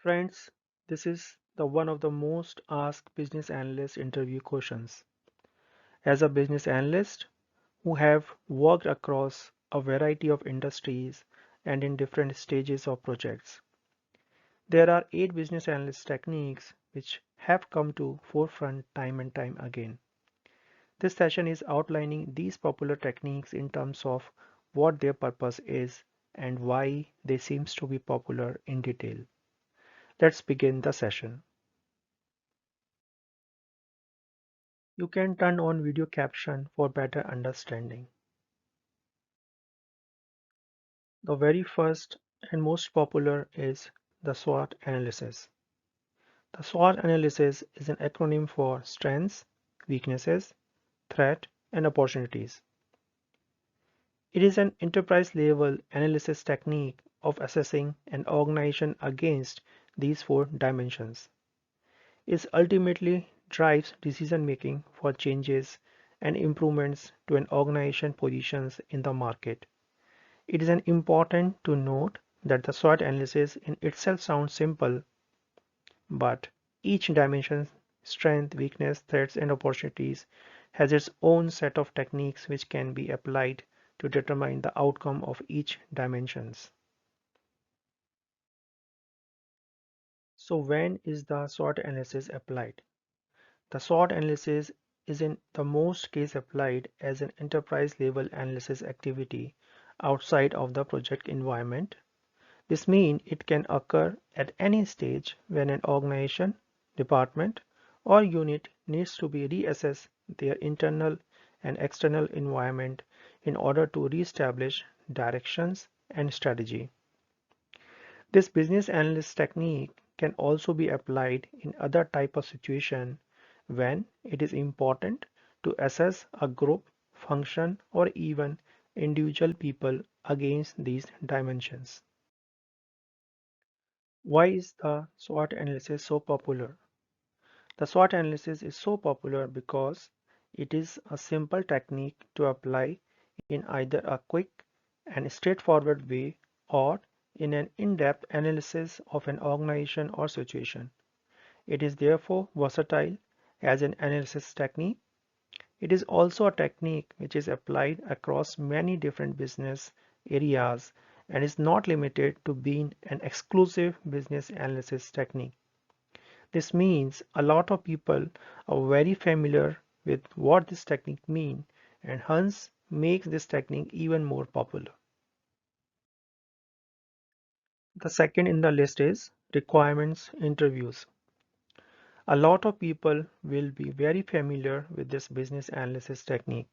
Friends, this is the one of the most asked business analyst interview questions. As a business analyst who have worked across a variety of industries and in different stages of projects, there are 8 business analyst techniques which have come to forefront time and time again. This session is outlining these popular techniques in terms of what their purpose is and why they seems to be popular in detail. Let's begin the session. You can turn on video caption for better understanding. The very first and most popular is the SWOT analysis. The SWOT analysis is an acronym for strengths, weaknesses, threat, and opportunities. It is an enterprise level analysis technique of assessing an organization against these 4 dimensions. It ultimately drives decision making for changes and improvements to an organization positions in the market. It is an important to note that the SWOT analysis in itself sounds simple, but each dimension, strength, weakness, threats, and opportunities, has its own set of techniques which can be applied to determine the outcome of each dimensions. So when is the SWOT analysis applied? The SWOT analysis is in the most case applied as an enterprise level analysis activity outside of the project environment. This means it can occur at any stage when an organization, department, or unit needs to be reassess their internal and external environment in order to reestablish directions and strategy. This business analyst technique can also be applied in other type of situation when it is important to assess a group, function, or even individual people against these dimensions. Why is the SWOT analysis so popular? The SWOT analysis is so popular because it is a simple technique to apply in either a quick and straightforward way or in an in-depth analysis of an organization or situation. It is therefore versatile as an analysis technique. It is also a technique which is applied across many different business areas and is not limited to being an exclusive business analysis technique. This means a lot of people are very familiar with what this technique means and hence makes this technique even more popular. The second in the list is requirements interviews. A lot of people will be very familiar with this business analysis technique.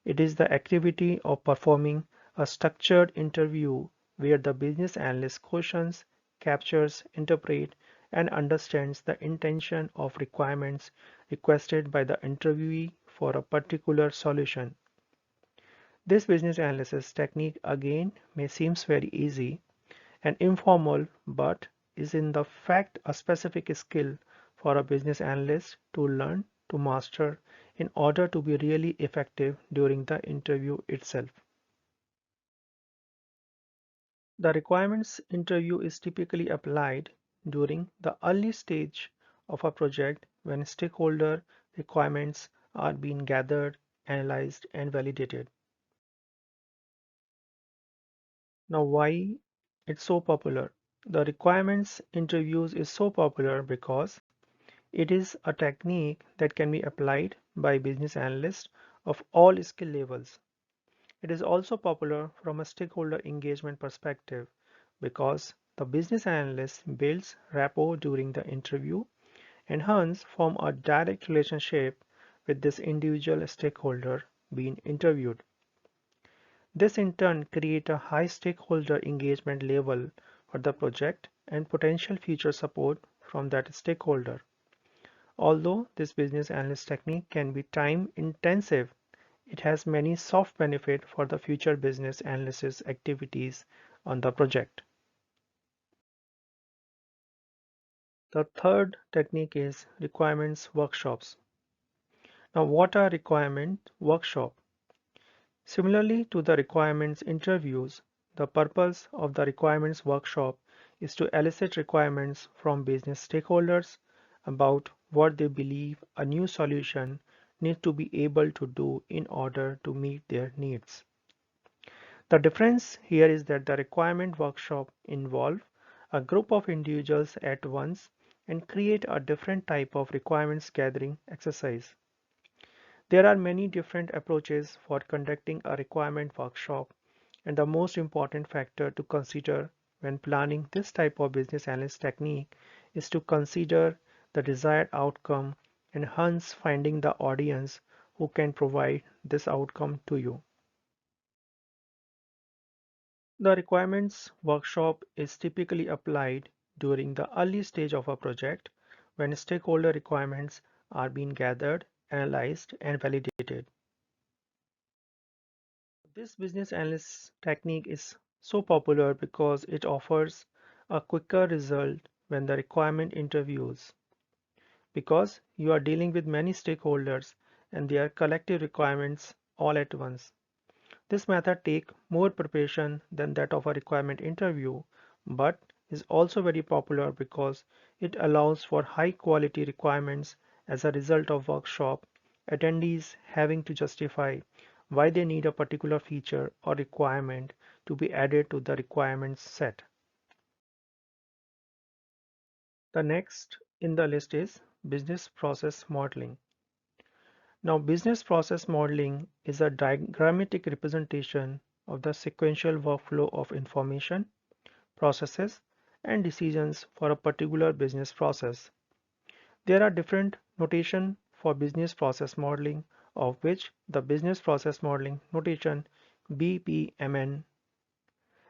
It is the activity of performing a structured interview where the business analyst questions, captures, interprets, and understands the intention of requirements requested by the interviewee for a particular solution. This business analysis technique again may seem very easy and informal, but is in the fact a specific skill for a business analyst to learn to master in order to be really effective during the interview itself. The requirements interview is typically applied during the early stage of a project when stakeholder requirements are being gathered, analyzed, and validated. Now, why it's so popular? The requirements interviews is so popular because it is a technique that can be applied by business analysts of all skill levels. It is also popular from a stakeholder engagement perspective because the business analyst builds rapport during the interview and hence form a direct relationship with this individual stakeholder being interviewed. This in turn creates a high stakeholder engagement level for the project and potential future support from that stakeholder. Although this business analyst technique can be time intensive, it has many soft benefits for the future business analysis activities on the project. The third technique is requirements workshops. Now, what are requirement workshops? Similarly to the requirements interviews, the purpose of the requirements workshop is to elicit requirements from business stakeholders about what they believe a new solution needs to be able to do in order to meet their needs. The difference here is that the requirement workshop involve a group of individuals at once and create a different type of requirements gathering exercise. There are many different approaches for conducting a requirement workshop, and the most important factor to consider when planning this type of business analyst technique is to consider the desired outcome and hence finding the audience who can provide this outcome to you. The requirements workshop is typically applied during the early stage of a project when stakeholder requirements are being gathered, analyzed, and validated. This business analyst technique is so popular because it offers a quicker result when the requirement interviews, because you are dealing with many stakeholders and their collective requirements all at once. This method takes more preparation than that of a requirement interview, but is also very popular because it allows for high quality requirements as a result of workshop attendees having to justify why they need a particular feature or requirement to be added to the requirements set. The next in the list is business process modeling. Now, business process modeling is a diagrammatic representation of the sequential workflow of information, processes, and decisions for a particular business process. There are different notation for business process modeling, of which the business process modeling notation BPMN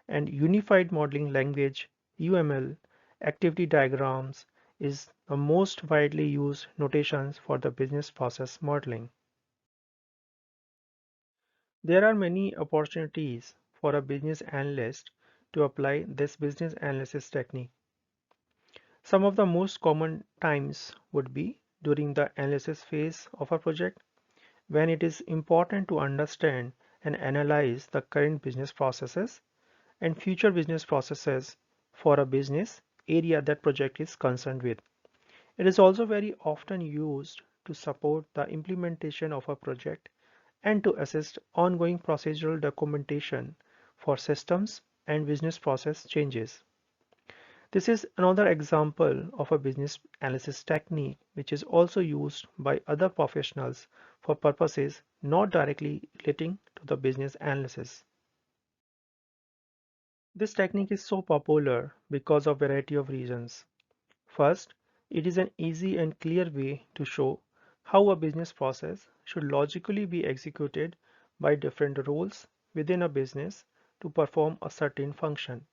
and Unified Modeling Language UML activity diagrams is the most widely used notations for the business process modeling. There are many opportunities for a business analyst to apply this business analysis technique. Some of the most common times would be during the analysis phase of a project, when it is important to understand and analyze the current business processes and future business processes for a business area that project is concerned with. It is also very often used to support the implementation of a project and to assist ongoing procedural documentation for systems and business process changes. This is another example of a business analysis technique which is also used by other professionals for purposes not directly relating to the business analysis. This technique is so popular because of a variety of reasons. First, it is an easy and clear way to show how a business process should logically be executed by different roles within a business to perform a certain function.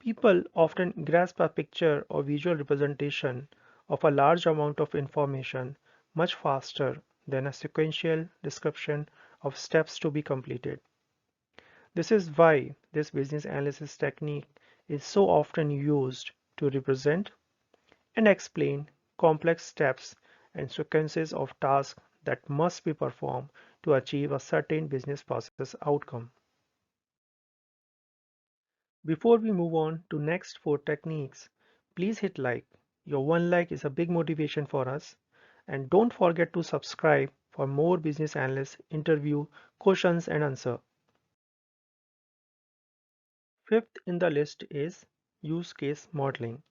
People often grasp a picture or visual representation of a large amount of information much faster than a sequential description of steps to be completed. This is why this business analysis technique is so often used to represent and explain complex steps and sequences of tasks that must be performed to achieve a certain business process outcome. Before we move on to next four techniques, please hit like. Your one like is a big motivation for us. And don't forget to subscribe for more business analyst interview questions and answer. Fifth in the list is use case modeling.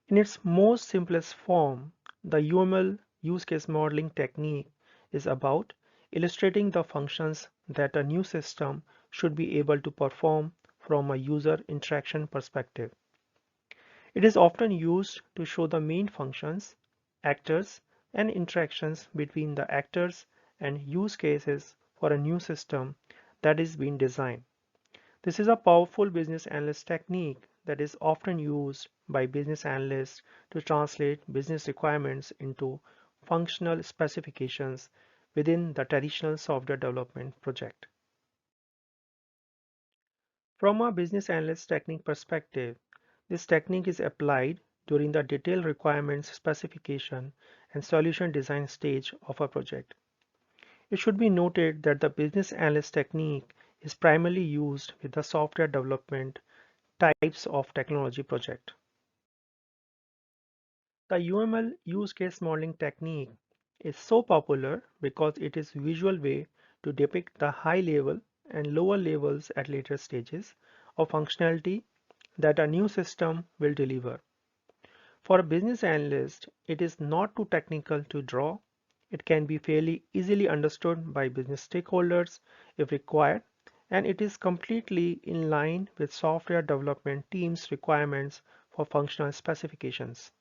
In its most simplest form, the UML use case modeling technique is about illustrating the functions that a new system should be able to perform from a user interaction perspective. It is often used to show the main functions, actors, and interactions between the actors and use cases for a new system that is being designed. This is a powerful business analyst technique that is often used by business analysts to translate business requirements into functional specifications within the traditional software development project. From a business analyst technique perspective, this technique is applied during the detailed requirements specification and solution design stage of a project. It should be noted that the business analyst technique is primarily used with the software development types of technology project. The UML use case modeling technique is so popular because it is a visual way to depict the high level and lower levels at later stages of functionality that a new system will deliver. For a business analyst, it is not too technical to draw. It can be fairly easily understood by business stakeholders if required, and it is completely in line with software development teams' requirements for functional specifications.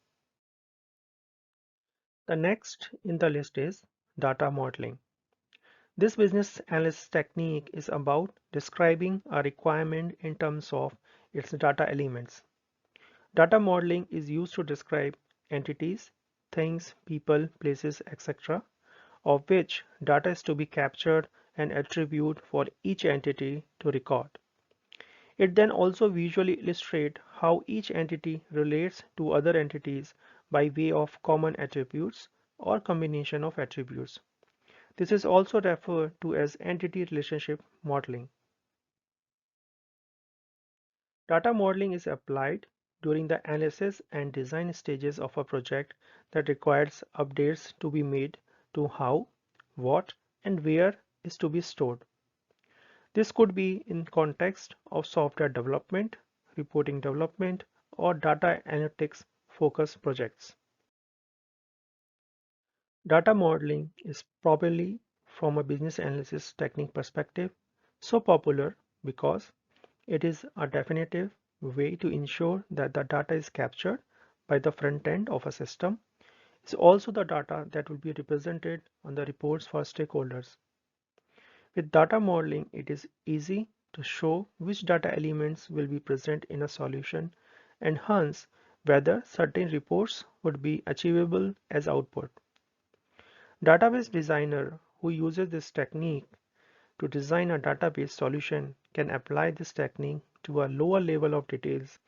The next in the list is data modeling. This business analyst technique is about describing a requirement in terms of its data elements. Data modeling is used to describe entities, things, people, places, etc., of which data is to be captured and attribute for each entity to record. It then also visually illustrates how each entity relates to other entities by way of common attributes or combination of attributes. This is also referred to as entity relationship modeling. Data modeling is applied during the analysis and design stages of a project that requires updates to be made to how, what, and where is to be stored. This could be in context of software development, reporting development, or data analytics focused projects. Data modeling is probably, from a business analysis technique perspective, so popular because it is a definitive way to ensure that the data is captured by the front end of a system. It's also the data that will be represented on the reports for stakeholders. With data modeling, it is easy to show which data elements will be present in a solution and hence whether certain reports would be achievable as output. Database designer who uses this technique to design a database solution can apply this technique to a lower level of details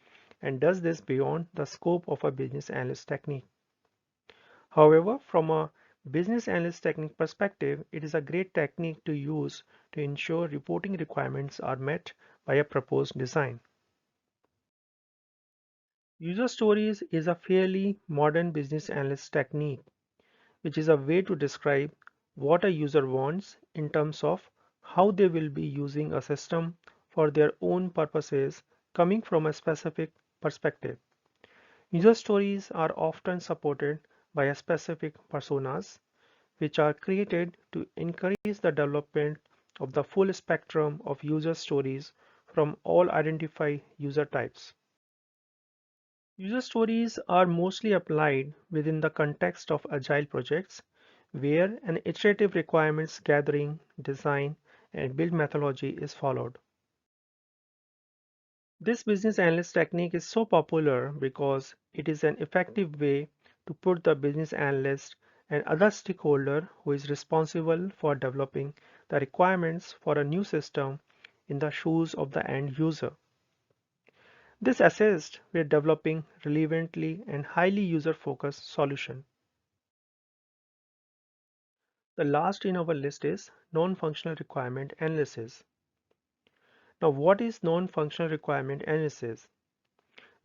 and does this beyond the scope of a business analyst technique. However, from a business analyst technique perspective, it is a great technique to use to ensure reporting requirements are met by a proposed design. User stories is a fairly modern business analyst technique, which is a way to describe what a user wants in terms of how they will be using a system for their own purposes coming from a specific perspective. User stories are often supported by a specific personas, which are created to encourage the development of the full spectrum of user stories from all identified user types. User stories are mostly applied within the context of agile projects where an iterative requirements gathering, design, and build methodology is followed. This business analyst technique is so popular because it is an effective way to put the business analyst and other stakeholder who is responsible for developing the requirements for a new system in the shoes of the end user. This assists with developing relevantly and highly user-focused solution. The last in our list is non-functional requirement analysis. Now, what is non-functional requirement analysis?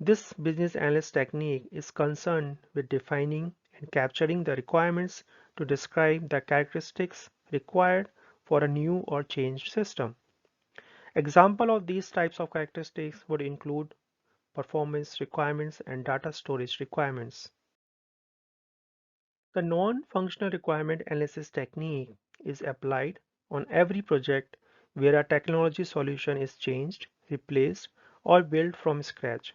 This business analyst technique is concerned with defining and capturing the requirements to describe the characteristics required for a new or changed system. Example of these types of characteristics would include performance requirements and data storage requirements. The non-functional requirement analysis technique is applied on every project where a technology solution is changed, replaced, or built from scratch.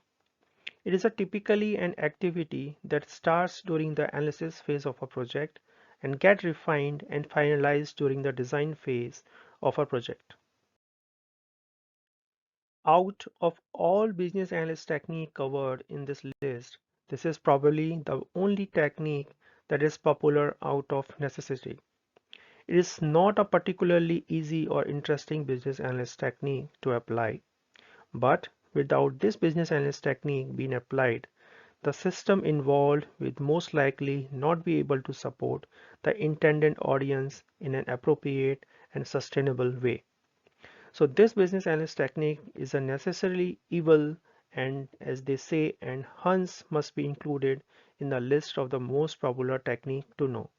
It is a typically an activity that starts during the analysis phase of a project and get refined and finalized during the design phase of a project. Out of all business analyst technique covered in this list, this is probably the only technique that is popular out of necessity. It is not a particularly easy or interesting business analyst technique to apply, but without this business analyst technique being applied, the system involved will most likely not be able to support the intended audience in an appropriate and sustainable way. So this business analyst technique is a necessarily evil and as they say, and Hans must be included in the list of the most popular technique to know.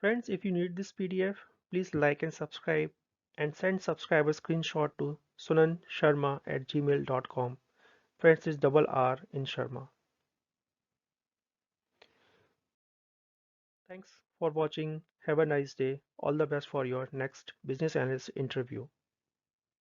Friends, if you need this PDF, please like and subscribe and send subscriber screenshot to sunansharma@gmail.com. Friends is double R in Sharma. Thanks for watching. Have a nice day. All the best for your next business analyst interview.